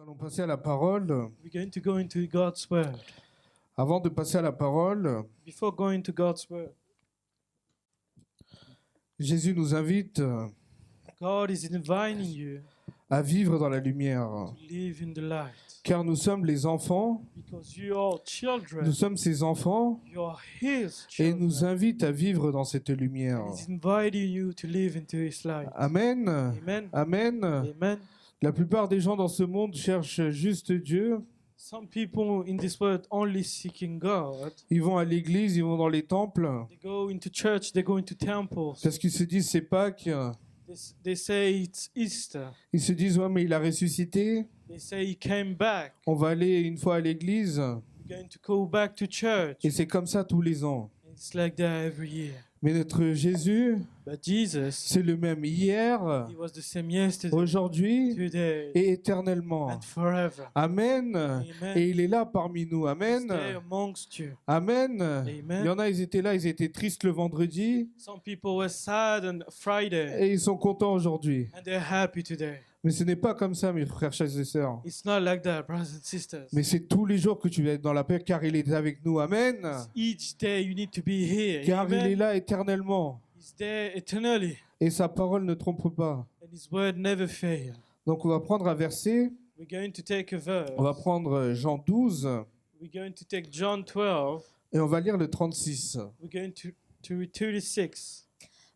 Allons passer à la parole. We're going to go into God's Word. Avant de passer à la parole, Before going to God's Word, Jésus nous invite God is inviting you à vivre dans la lumière. to live in the light. Car nous sommes les enfants, Because you are children, nous sommes ses enfants, you are His et il nous children. invite à vivre dans cette lumière. And He's inviting you to live into His light. Amen. Amen. Amen. Amen. La plupart des gens dans ce monde cherchent juste Dieu. Some people in this world only seeking God. Ils vont à l'église, ils vont dans les temples, They go into church, they go into temples. parce qu'ils se disent c'est Pâques. They say it's Easter. Ils se disent ouais mais il a ressuscité. They say He came back. On va aller une fois à l'église. We're going to go back to church. Et c'est comme ça tous les ans. It's like that every year. Mais notre Jésus, But Jesus, c'est le même hier, He was the same yesterday, aujourd'hui today, et éternellement. and forever. Amen. Amen. Et il est là parmi nous. Stay Amen. amongst you. Amen. Amen. Il y en a, ils étaient là, ils étaient tristes le vendredi Some people were sad on Friday, et ils sont contents aujourd'hui. and they're happy today. Mais ce n'est pas comme ça, mes frères, chers et sœurs. It's not like that, brothers and sisters. Mais c'est tous les jours que tu vas être dans la paix car il est avec nous. Amen. Each day you need to be here. Car il est Amen. là éternellement. He's there eternally, Et sa parole ne trompe pas. and His word never fails. Donc on va prendre un verset. We're going to take a verse. On va prendre Jean 12 We're going to take John 12. et on va lire le 36. We're going to read 36.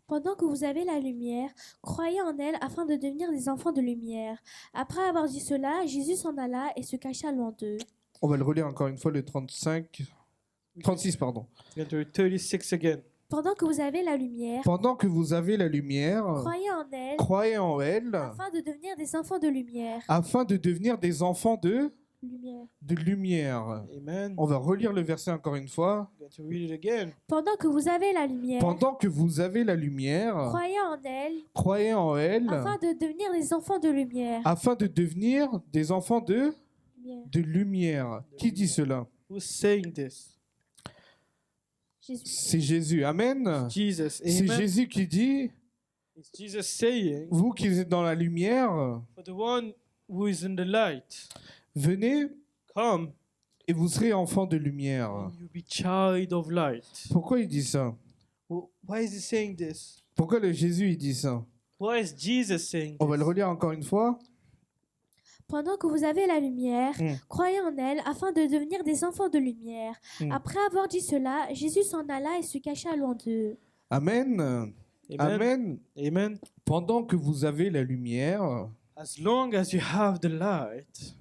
Pendant que vous avez la lumière, croyez en elle afin de devenir des enfants de lumière. Après avoir dit cela, Jésus s'en alla et se cacha loin d'eux. On va le relire encore une fois, le 36, pardon. We're going to read 36 again. Pendant que vous avez la lumière, Pendant que vous avez la lumière, croyez en elle croyez en elle, afin de devenir des enfants de lumière. afin de devenir des enfants Lumière. de lumière. Amen. On va relire le verset encore une fois. I'm going to read it again. Pendant que vous avez la lumière, Pendant que vous avez la lumière, croyez en elle croyez en elle, afin de devenir des enfants de lumière. afin de devenir des enfants Lumière. de lumière. Qui dit cela? Who's saying this? Jésus. C'est Jésus. Amen. Jesus. C'est Amen. Jésus qui dit, It's Jesus saying, vous qui êtes dans la lumière, for the one who is in the light, venez come et vous serez enfants de lumière. and you be child of light. Pourquoi il dit ça? Why is he saying this? Pourquoi le Jésus il dit ça? Why is Jesus saying On va le this? relire encore une fois. Pendant que vous avez la lumière, Mm. croyez en elle afin de devenir des enfants de lumière. Mm. Après avoir dit cela, Jésus s'en alla et se cacha loin d'eux. Amen. Amen. Amen. Amen. Pendant que vous avez la lumière, As long as you have the light,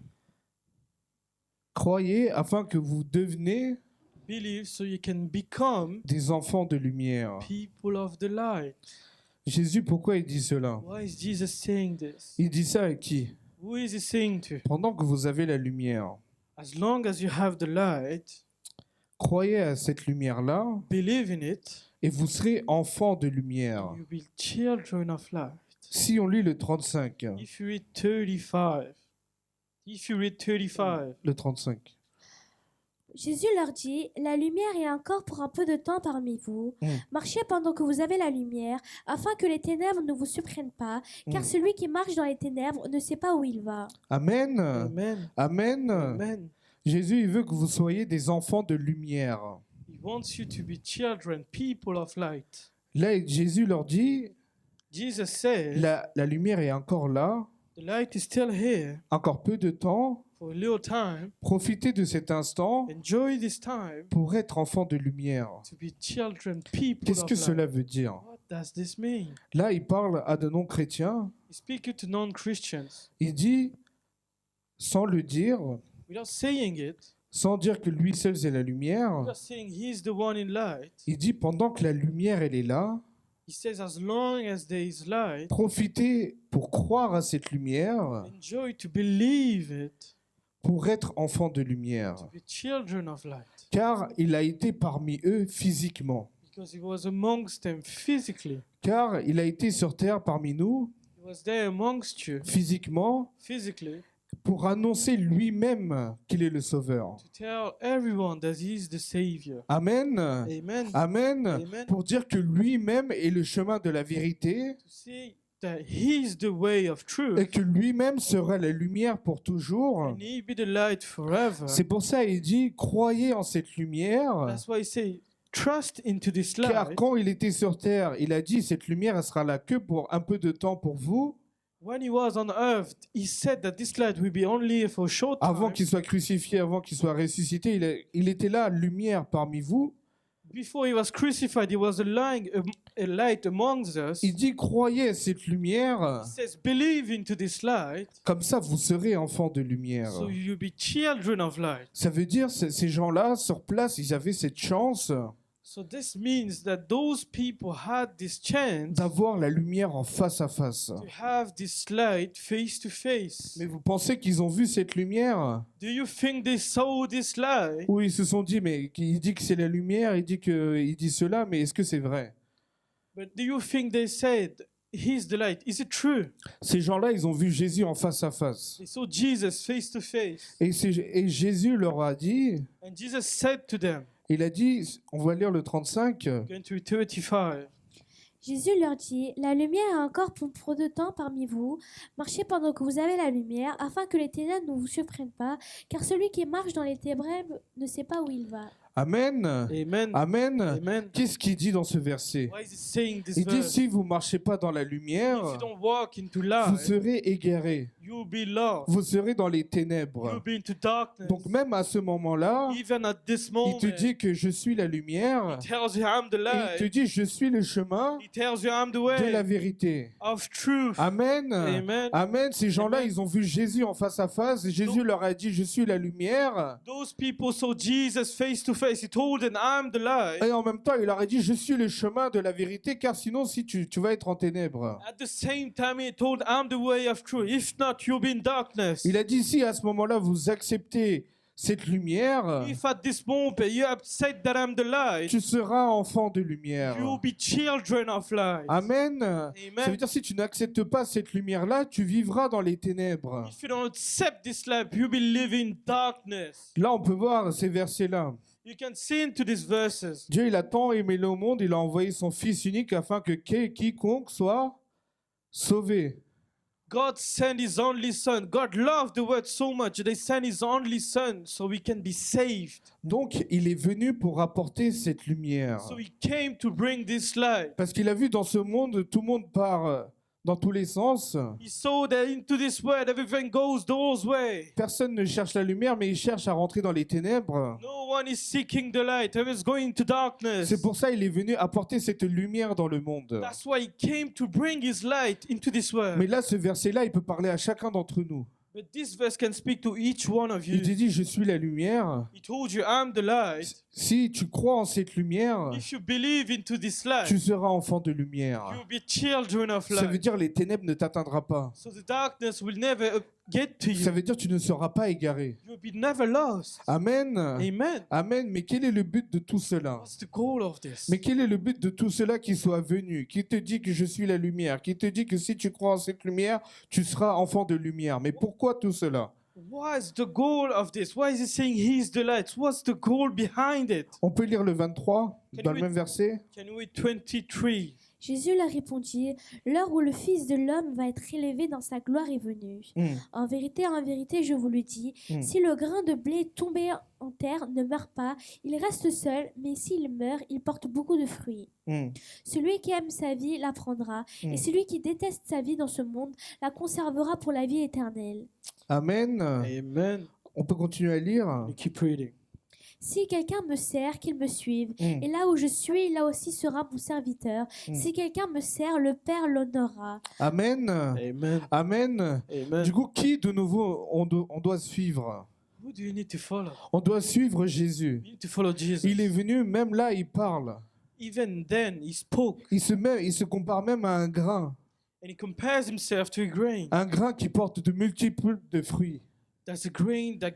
croyez afin que vous devenez believe so you can become des enfants de lumière. people of the light. Jésus, pourquoi il dit cela? Why is Jesus saying this? Il dit ça à qui? Who is he saying to? Pendant que vous avez la lumière, As long as you have the light, croyez à cette lumière-là believe in it, et vous serez enfants de lumière. you will be children of light. Si on lit le 35, If you read 35, le 35. Jésus leur dit, la lumière est encore pour un peu de temps parmi vous. Mm. Marchez pendant que vous avez la lumière, afin que les ténèbres ne vous surprennent pas, car Mm. celui qui marche dans les ténèbres ne sait pas où il va. Amen. Amen. Amen. Amen. Jésus, il veut que vous soyez des enfants de lumière. He wants you to be children, people of light. Là, Jésus leur dit, Jesus says, la lumière est encore là, the light is still here encore peu de temps. for a little time. Profitez de cet instant Enjoy this time pour être enfants de lumière. to be children, people Qu'est-ce of que light. cela veut dire? What does this mean? Là, il parle à de non-chrétiens. He's speaking to non-Christians Il dit, sans le dire, without saying it, sans dire que lui seul est la lumière, without saying he's the one in light. il dit, pendant que la lumière, elle est là, He says, as long as there is light, profitez pour croire à cette lumière, enjoy to believe it, pour être enfants de lumière. to be children of light. Car il a été parmi eux physiquement. Because he was amongst them physically. Car il a été sur terre parmi nous, He was there amongst you physiquement, physically pour annoncer lui-même qu'il est le Sauveur. to tell everyone that he is the Savior. Amen. Amen. Amen. Amen. Pour dire que lui-même est le chemin de la vérité To say that He's the way of et truth, que lui-même sera la lumière pour toujours. and He be the light forever. C'est pour ça qu'il dit, croyez en cette lumière, That's why He say, trust into this car light. quand il était sur terre, il a dit, cette lumière, elle sera là que pour un peu de temps pour vous, When He was on earth, He said that this light will be only for a short avant time. qu'il soit crucifié, avant qu'il soit ressuscité, il était là, lumière parmi vous. Before He was crucified, He was a light amongst us. Il dit, croyez à cette lumière, He says, believe into this light, comme ça vous serez enfants de lumière. so you'll be children of light. Ça veut dire, ces gens-là, sur place, ils avaient cette chance So this means that those people had this chance d'avoir la lumière en face à face. to have this light face to face. Mais vous pensez qu'ils ont vu cette lumière? Do you think they saw this light? Ou ils se sont dit, mais il dit que c'est la lumière, il dit cela, mais est-ce que c'est vrai? But do you think they said, He's the light? Is it true? Ces gens-là, ils ont vu Jésus en face à face. They saw Jesus face to face. Et Jésus leur a dit, And Jesus said to them, il a dit, on va lire le 35, going to 35, Jésus leur dit, la lumière est encore pour peu de temps parmi vous. Marchez pendant que vous avez la lumière, afin que les ténèbres ne vous surprennent pas, car celui qui marche dans les ténèbres ne sait pas où il va. Amen. Amen. Amen. Amen. Qu'est-ce qu'il dit dans ce verset? Why is it saying this Il dit, verse? si vous marchez pas dans la If lumière, you don't walk into vous light, serez égarés. you'll be lost. Vous serez dans les You'll ténèbres. be into darkness. Donc même à ce moment-là, Even at this il moment, te dit que je suis la lumière. He tells you I'm the Et il te light. dit, je suis le chemin He tells you I'm the de la way vérité. of truth. Amen. Amen. Amen. Ces gens-là, Amen. ils ont vu Jésus en face à face. Et Jésus leur a dit, je suis la lumière. Those people saw Jesus face to face. He told them, I'm the light. Et en même temps, il leur a dit, je suis le chemin de la vérité, car sinon, si tu vas être en ténèbres. At the same time, he told, I'm the way of truth. If not, you'll be in darkness. Il a dit, si à ce moment-là, vous acceptez cette lumière, If at this moment you have said that I'm the light, tu seras enfant de lumière. you'll be children of light. Amen. Ça veut Amen. dire, si tu n'acceptes pas cette lumière-là, tu vivras dans les ténèbres. If you don't accept this light, you'll be living in darkness. Là, on peut voir ces versets-là. You can see into these verses. Dieu, il a tant aimé le monde, il a envoyé son Fils unique afin que quiconque soit sauvé. God sent his only son. God loved the world so much. They sent his only son so we can be saved. Donc, il est venu pour apporter cette lumière. So he came to bring this light. Parce qu'il a vu dans ce monde, tout le monde part dans tous les sens. He saw that into this world everything goes those way. Personne ne cherche la lumière, mais il cherche à rentrer dans les ténèbres. No one is seeking the light. Everyone's going to darkness. C'est pour ça qu'il est venu apporter cette lumière dans le monde. That's why he came to bring his light into this world. Mais là, ce verset-là, il peut parler à chacun d'entre nous. But this verse can speak to each one of you. Il te dit, je suis la lumière. He told you, I'm the light. Si tu crois en cette lumière, If you believe into this light, tu seras enfant de lumière. you'll be children of Ça veut light. dire les ténèbres ne t'atteindront pas. So the darkness will never get to Ça you. veut dire que tu ne seras pas égaré. You'll be never lost. Amen. Amen. Amen. Mais quel est le but de tout cela? What's the goal of this? Mais quel est le but de tout cela qui soit venu? Qui te dit que je suis la lumière? Qui te dit que si tu crois en cette lumière, tu seras enfant de lumière? Mais pourquoi tout cela? What's the goal of this? Why is he saying he's the light? What's the goal behind it? On peut lire le 23 dans le même verset? Can we read 23? Jésus leur répondit, l'heure où le Fils de l'homme va être élevé dans sa gloire est venue. En vérité, je vous le dis, si le grain de blé tombé en terre ne meurt pas, il reste seul, mais s'il meurt, il porte beaucoup de fruits. Celui qui aime sa vie la prendra, et celui qui déteste sa vie dans ce monde la conservera pour la vie éternelle. Amen. Amen. On peut continuer à lire? We keep reading. Si quelqu'un me sert, qu'il me suive, et là où je suis, là aussi sera mon serviteur. Si quelqu'un me sert, le Père l'honorera. Amen. Amen. Amen. Amen. Du coup, qui de nouveau on doit suivre? Who do you need to follow? On doit suivre Jésus. You need to follow Jesus. Il est venu, même là, il parle. Even then, he spoke, Il se compare même à un grain. and he compares himself to a grain. Un grain qui porte de multiples de fruits. That's a grain that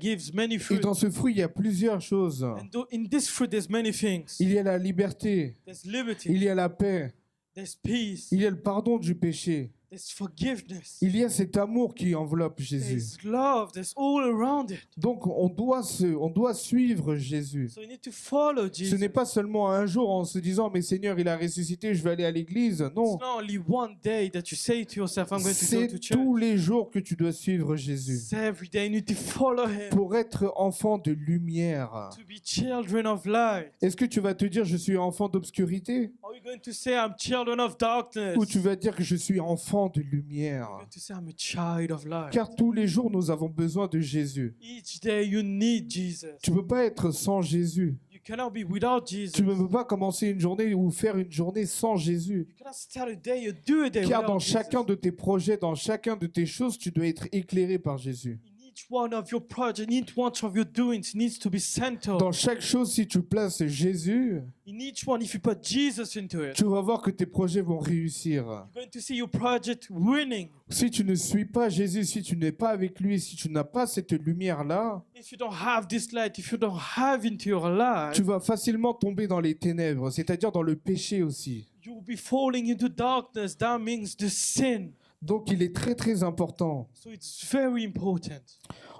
gives many Et fruit. dans ce fruit, il y a plusieurs choses. And in this fruit, there's many things. Il y a la liberté, There's liberty. il y a la paix, There's peace. il y a le pardon du péché, There's forgiveness. Il y a cet amour qui enveloppe Jésus. There's love. There's all around it. Donc on doit suivre Jésus. So you need to follow Ce Jesus. n'est pas seulement un jour en se disant mais Seigneur il a ressuscité, je vais aller à l'église. Non, It's not only one day that you say to yourself, I'm going to go c'est to church. tous les jours que tu dois suivre Jésus It's every day you need to follow him. pour être enfant de lumière. To be children of light. Est-ce que tu vas te dire je suis enfant d'obscurité Are you going to say I'm children of darkness? ou tu vas dire que je suis enfant de lumière? You're going to say I'm a child of light. Car tous les jours nous avons besoin de Jésus. Each day you need Jesus. Tu ne peux pas être sans Jésus. You cannot be without Jesus. Tu ne peux pas commencer une journée ou faire une journée sans Jésus. You cannot start a day or do a day Car without dans Jesus. chacun de tes projets, dans chacun de tes choses, tu dois être éclairé par Jésus. In each one of your projects, in each one of your doings needs to be centered. Dans chaque chose, si tu places Jésus, In each one, if you put Jesus into it, tu vas voir que tes projets vont réussir. you're going to see your project winning. Si tu ne suis pas Jésus, si tu n'es pas avec lui, si tu n'as pas cette lumière-là, If you don't have this light, if you don't have into your life, tu vas facilement tomber dans les ténèbres, c'est-à-dire dans le péché aussi. you will be falling into darkness. That means the sin. Donc il est très très important. So it's very important.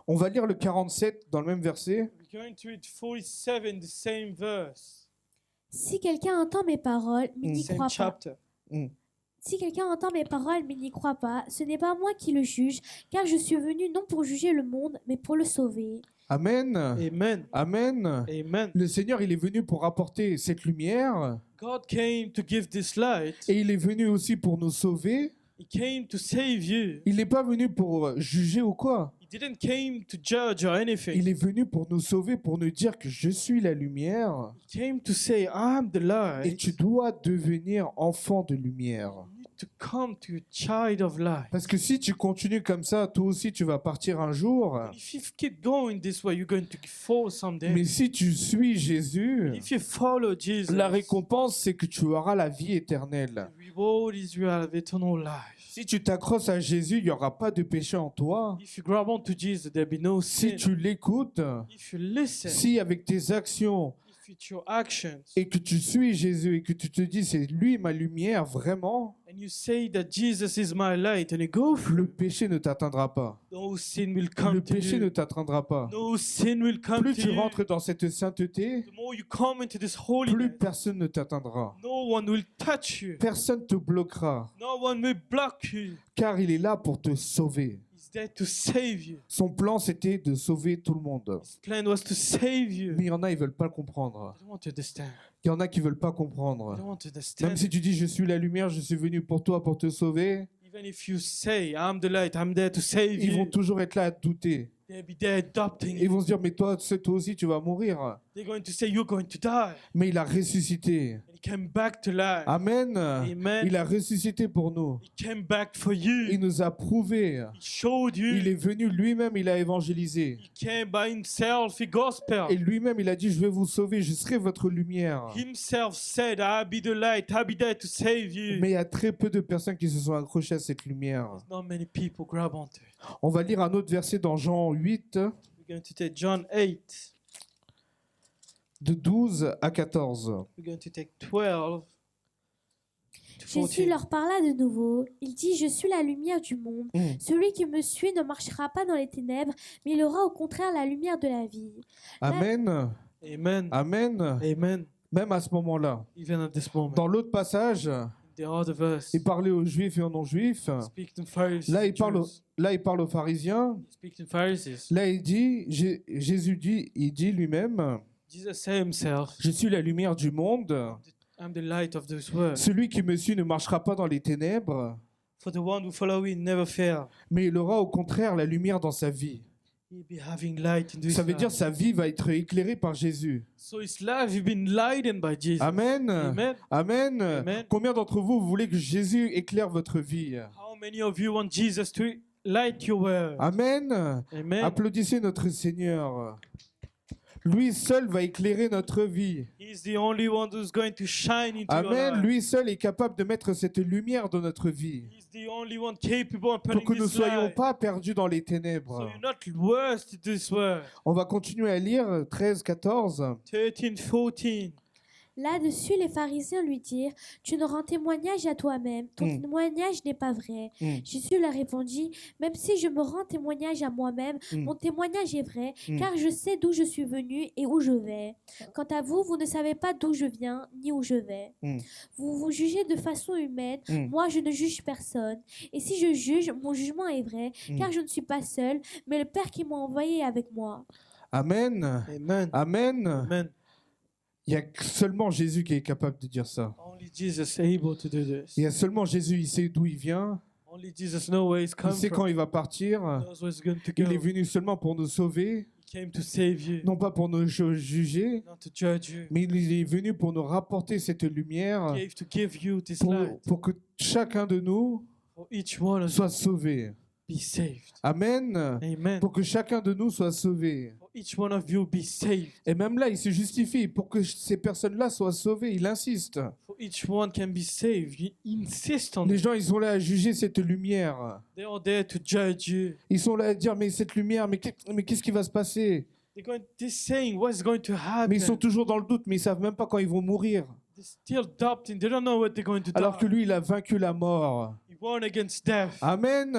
On va lire le 47 dans le même verset. We're going to read 47, the same verse, Si quelqu'un entend mes paroles, mais n'y same croit pas. chapter. Si quelqu'un entend mes paroles, mais n'y croit pas, ce n'est pas moi qui le juge, car je suis venu non pour juger le monde, mais pour le sauver. Amen. Amen. Amen. Amen. Le Seigneur, il est venu pour apporter cette lumière God came to give this light. et il est venu aussi pour nous sauver. He came to save you. Il n'est pas venu pour juger ou quoi. He didn't came to judge or anything. Il est venu pour nous sauver, pour nous dire que je suis la lumière He came to say, I'm the light. et tu dois devenir enfant de lumière. You need to come to a child of light. Parce que si tu continues comme ça, toi aussi tu vas partir un jour. If you keep going this way, you're going to fall someday. Mais si tu suis Jésus, If you follow Jesus, la récompense c'est que tu auras la vie the éternelle. reward is you have eternal life. Si tu t'accroches à Jésus, il n'y aura pas de péché en toi. If you grab onto Jesus, there'll be no Si sin. tu l'écoutes, If you listen, si avec tes actions if it's your actions, et que tu suis Jésus et que tu te dis c'est lui ma lumière vraiment, and you say that Jesus is my light, and you go le through, péché ne t'atteindra pas. no sin will Le come to péché ne you. t'atteindra pas. No sin will come Plus to tu you. rentres dans cette sainteté, The more you come into this plus holiness, personne ne t'atteindra. no one will touch you. Personne te bloquera, No one will block you. car il est là pour te sauver. He's there to save you. Son plan, c'était de sauver tout le monde. His plan was to save you. Mais il y en a, ils veulent pas le comprendre. I don't want to understand. Il y en a qui veulent pas I comprendre. don't want to understand. Même si tu dis, je suis la lumière, je suis venu pour toi, pour te sauver, Even if you say, I'm the light, I'm there to save ils vont you, toujours être là à te douter. they'll be there adopting Ils you. vont se dire, mais toi aussi, tu vas mourir. They're going to say, you're going to die. Mais il a ressuscité. And he came back to life. Amen. Amen. Il a ressuscité pour nous. He came back for Il you. nous a prouvé. He showed Il you. est venu lui-même, il a évangélisé. He came by himself, he gospel. Et lui-même, il a dit, je vais vous sauver, je serai votre lumière. Himself said, I'll be the light, I'll be there to save you. Mais il y a très peu de personnes qui se sont accrochées à cette lumière. Not many people grab onto it. On va lire un autre verset dans Jean 8, We're going to take John 8. de 12 à 14. We're going to take 12 to Jésus 14. leur parla de nouveau. Il dit, je suis la lumière du monde. Mm. Celui qui me suit ne marchera pas dans les ténèbres, mais il aura au contraire la lumière de la vie. Amen. Amen. Amen. Amen. Même à ce moment-là. Even at this moment. Dans l'autre passage, The other verse. il parlait aux Juifs et aux non-Juifs. Speak to Pharisees. Là, and il parle, Jews. là, il parle aux pharisiens. Speak to Pharisees. Là, il dit, Jésus dit, il dit lui-même, Jesus said himself, je suis la lumière du monde. I'm the light of this world. Celui qui me suit ne marchera pas dans les ténèbres, For the one who follow me never fail. mais il aura au contraire la lumière dans sa vie. He'll be having light in this Ça veut dire life. sa vie va être éclairée par Jésus. So his life has been lightened by Jesus. Amen. Amen. Amen. Amen. Combien d'entre vous, vous voulez que Jésus éclaire votre vie? How many of you want Jesus to light your world? Amen. Amen. Applaudissez notre Seigneur. Lui seul va éclairer notre vie. He's the only one who's going to shine into your Amen. life. Lui seul est capable de mettre cette lumière dans notre vie. He's the only one capable of Pour putting que nous ne this soyons light. pas perdus dans les So ténèbres. you're not worst in this world. On va continuer à lire 13, 14. 13, 14. Là-dessus, les pharisiens lui dirent, tu ne rends témoignage à toi-même, ton témoignage n'est pas vrai. Jésus leur répondit, même si je me rends témoignage à moi-même, mon témoignage est vrai, car je sais d'où je suis venu et où je vais. Quant à vous, vous ne savez pas d'où je viens ni où je vais. Vous vous jugez de façon humaine, moi je ne juge personne. Et si je juge, mon jugement est vrai, car je ne suis pas seul, mais le Père qui m'a envoyé est avec moi. Amen. Amen. Amen. Amen. Il y a seulement Jésus qui est capable de dire ça. Only Jesus is able to do this. Il y a seulement Jésus, il sait d'où il vient, Only Jesus knows where he's il come sait quand from. il va partir. He knows where he's going to Il est go. venu seulement pour nous sauver, He came to save you, non pas pour nous juger, not to judge you. mais il est venu pour nous rapporter cette lumière, He gave to give you this pour, light pour que chacun de nous for each one of you soit sauvé. be saved. Amen. Amen. Pour que chacun de nous soit sauvé. For each one of you be saved. Et même là, il se justifie. Pour que ces personnes-là soient sauvées, il insiste. For each one can be saved. He insists on Les it. gens, ils sont là à juger cette lumière. They are there to judge you. Ils sont là à dire, mais cette lumière, mais qu'est-ce qui va se passer? They're saying what's going to happen. Mais ils sont toujours dans le doute, mais ils savent même pas quand ils vont mourir. They're still doubting. They don't know what they're going to Alors que do. lui, il a vaincu la mort. He won against death. Amen.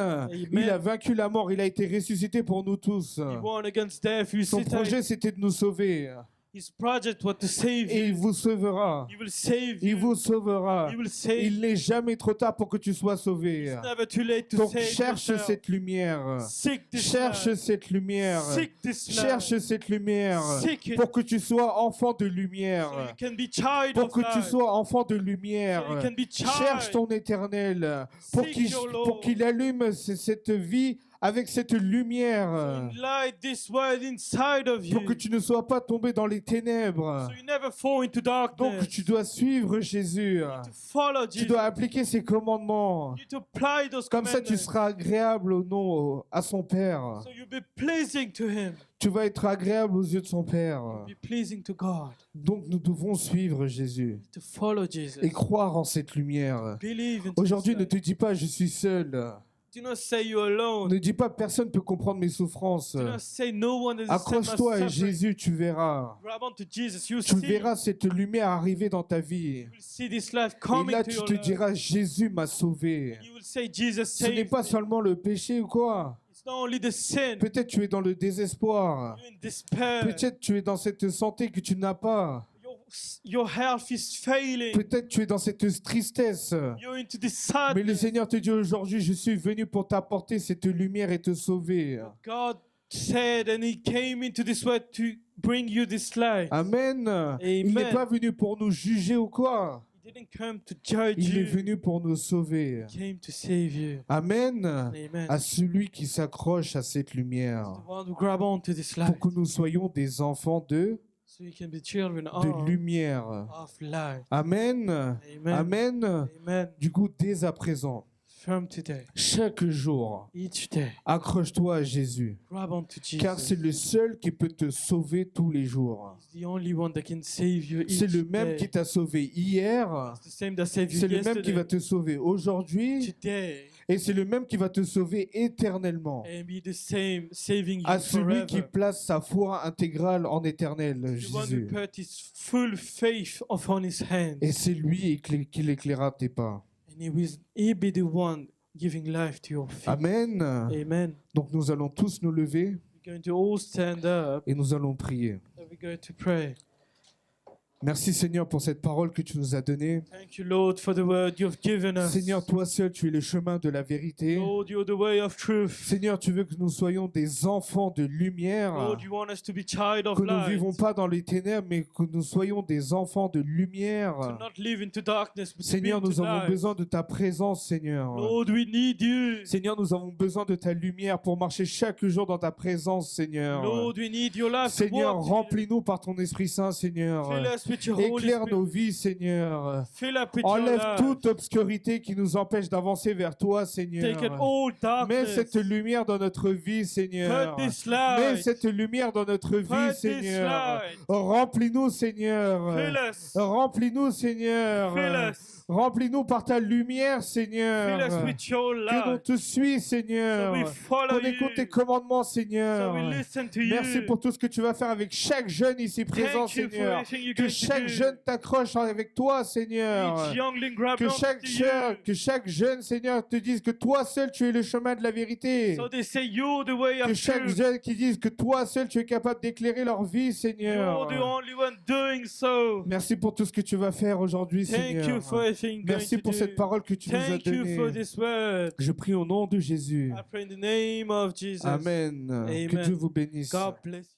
Il a vaincu la mort. Il a été ressuscité pour nous tous. He won against death. He Son projet, c'était de nous sauver. His project was to save Et il you. vous sauvera. He will save Il you. vous sauvera. He will save Il you. n'est jamais trop tard pour que tu sois sauvé. It's never too late to Donc save cherche yourself. cette lumière. Seek this Cherche light. cette lumière. Seek this light. Cherche cette lumière. Seek it. Pour que tu sois enfant de So you lumière. can be child Pour of que tu light. sois enfant de So you lumière. can be Cherche child. ton éternel. Pour Seek qu'il your Lord. pour qu'il allume cette vie avec cette lumière. Light this world inside of you. Pour que tu ne sois pas tombé dans les ténèbres. So you never fall into darkness. Donc tu dois suivre Jésus. To follow Tu Jesus. dois appliquer ses commandements. You need to apply those Comme ça, tu commandments. seras agréable au nom à son Père. So you'll be pleasing to Him. Tu vas être agréable aux yeux de son Père. Be pleasing to God. Donc nous devons suivre Jésus To follow Jesus. et croire en cette lumière. Believe in Aujourd'hui, this ne light. te dis pas je suis seul. Do not say you're alone. Ne dis pas personne peut comprendre mes souffrances. Do not say no one is Accroche-toi à Jésus, tu verras. Grab onto Jesus. You Tu see. verras cette lumière arriver dans ta vie. You will see this life Et coming là, to tu your te life. diras Jésus m'a sauvé. You will say Jesus Ce n'est saved pas me. seulement le péché ou quoi. It's not only the sin. Peut-être tu es dans le désespoir. You're in despair. Peut-être tu es dans cette santé que tu n'as pas. Your health is failing. Peut-être tu es dans cette tristesse. You're into this Mais le sadness. Seigneur te dit aujourd'hui, je suis venu pour t'apporter cette lumière et te sauver. God said, and He came into this world to bring you this light. Amen. Il n'est Amen. pas venu pour nous juger ou quoi. He didn't come to judge Il est you. venu pour nous sauver. He came to save you. Amen. Amen. À celui qui s'accroche à cette lumière. The one who grab onto this Pour light, que nous soyons des enfants de so you can be children lumière. of light. Amen. Amen. Amen. Amen. Du coup, dès à présent, From today, chaque jour, each day, accroche-toi à Jésus. grab onto Jesus. Car c'est le seul qui peut te sauver tous les jours. He's the only one that can save you each C'est le même day. qui t'a sauvé hier. It's the same that saved you C'est le même qui yesterday, va te sauver aujourd'hui. today, Et c'est le même qui va te sauver éternellement. and be the same saving you À celui qui forever. place sa foi intégrale en éternel, The one who Jésus. put his full faith upon his hand, Et c'est lui qui l'éclairera tes pas. and he be the one giving life to your feet. Amen. Amen. Donc nous allons tous nous lever We're going to all stand up et nous allons prier. and we're going to pray. Merci Seigneur pour cette parole que tu nous as donnée. Thank you, Lord, for the word you've given us. Seigneur, toi seul, tu es le chemin de la vérité. Lord, you're the way of truth. Seigneur, tu veux que nous soyons des enfants de lumière. Lord, you want us to be child of Que nous ne light. vivons pas dans les ténèbres, mais que nous soyons des enfants de To lumière. not live into darkness, but Seigneur, to be nous into avons light. besoin de ta présence, Seigneur. Lord, we need you. Seigneur, nous avons besoin de ta lumière pour marcher chaque jour dans ta présence, Seigneur. Lord, we need your life to Seigneur, walk together. remplis-nous par ton Esprit Saint, Seigneur. Fill us with your Holy Éclaire Spirit. nos vies, Seigneur. Fill up with your Enlève life. toute obscurité qui nous empêche d'avancer vers toi, Seigneur. Take it all Mets darkness. cette lumière dans notre vie, Seigneur. Put this Mets light. cette lumière dans notre vie, Put this Seigneur. light. Remplis-nous, Seigneur. Fill us. Remplis-nous, Seigneur. Fill us. Remplis-nous par ta lumière, Fill Seigneur. us with your Que l'on light. te suit, So Seigneur. we follow Qu'on écoute tes you. commandements, So Seigneur. we listen to you. Merci pour tout ce que tu vas faire avec chaque jeune ici présent, Thank you for Seigneur. everything you're Que going to chaque do. jeune t'accroche avec toi, Seigneur. Each youngling grab Que onto chaque you. jeune, Seigneur, te dise que toi seul, tu es le chemin de la vérité. So they say you're the way Que of chaque truth. jeune qui dise que toi seul, tu es capable d'éclairer leur vie, You're Seigneur. the only one doing so. Merci pour tout ce que tu vas faire aujourd'hui, Thank you Seigneur. for everything going Merci to pour do. cette parole que tu nous as Thank you for donnée. this word. Je prie au nom de Jésus. I pray in the name of Jesus. Amen. Que Amen. Dieu vous bénisse. God bless you.